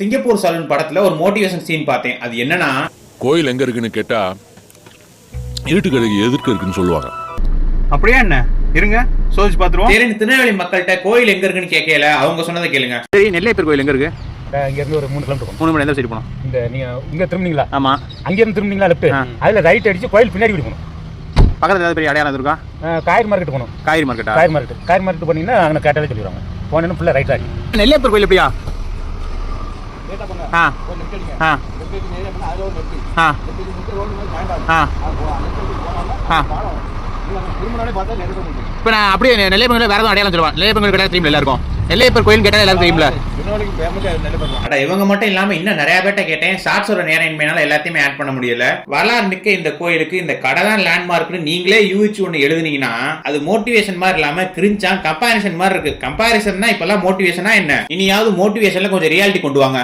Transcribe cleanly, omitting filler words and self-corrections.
Singapore salon படத்துல ஒரு motivation scene பார்த்தேன். அது என்னன்னா, கோயில் எங்க இருக்குன்னு கேட்டா இருட்டுக்கடைக்கு எதிர்க்க இருக்குன்னு சொல்லுவாங்க. அப்படியே என்ன இருங்க சோதிச்சு பாத்துருவோம். சரி, திருநெல்வேலி மக்கள்கிட்ட கோயில் எங்க இருக்குன்னு கேட்கல, அவங்க சொன்னதை கேளுங்க. சரி, நெல்லையப்பர் கோயில் எங்க இருக்கு? இங்க இருந்து ஒரு 3 கிலோமீட்டர் 3 மணி நேரம் சைடு போனோம். இந்த நீங்க இங்க திரும்பினீங்களா? ஆமா. அங்க இருந்து திரும்பினீங்களா லெஃப்ட்? அதுல ரைட் அடிச்சு கோயில் பின்னாடி போகணும். பக்கத்துல ஏதாவது பெரிய அடையாளம் இருக்கா? காய்கறி மார்க்கெட் போகணும். காய்கறி மார்க்கெட்டா? காய்கறி மார்க்கெட் போனீங்கன்னா அங்க கேட்டாலே சொல்லிடுவாங்க. போனேன்னு ஃபுல்லா ரைட் ஆகி. நெல்லையப்பர் கோயில் எப்படியா? ஆ ஆ ஆ ஆ ஆ. இப்போ நான் அப்படியே நெல்லையப்பர் கோயில் வேற எதுவும் அடையாளம் சொல்லுவேன். நெல்லையப்பர் கோயில் கேட்டால் தெரியுமில்ல எல்லாருக்கும். நெல்லையப்பர் கோயில் கேட்டால் எல்லாரும் தெரியுமில்ல. அட, இவங்க மட்டும் இல்லாம இன்னும் நிறைய பேர்ட்ட கேட்டேன். ஷார்ட்ஸோட நேரமின்மையால எல்லாத்தையுமே ஆட் பண்ண முடியல. வரலாறு மிக்க இந்த கோயிலுக்கு இந்த கடை தான் லேண்ட்மார்க்னு நீங்களே யூகிச்சு ஒன்று எழுதுனீங்கன்னா அது மோட்டிவேஷன் மாதிரி இல்லாம கிரிஞ்சா கம்பாரிசன் மாதிரி இருக்கு. கம்பாரிசன் தான் இப்பெல்லாம் மோட்டிவேஷனா என்ன? இனியாவது மோட்டிவேஷன்ல கொஞ்சம் ரியாலிட்டி கொண்டு வாங்க.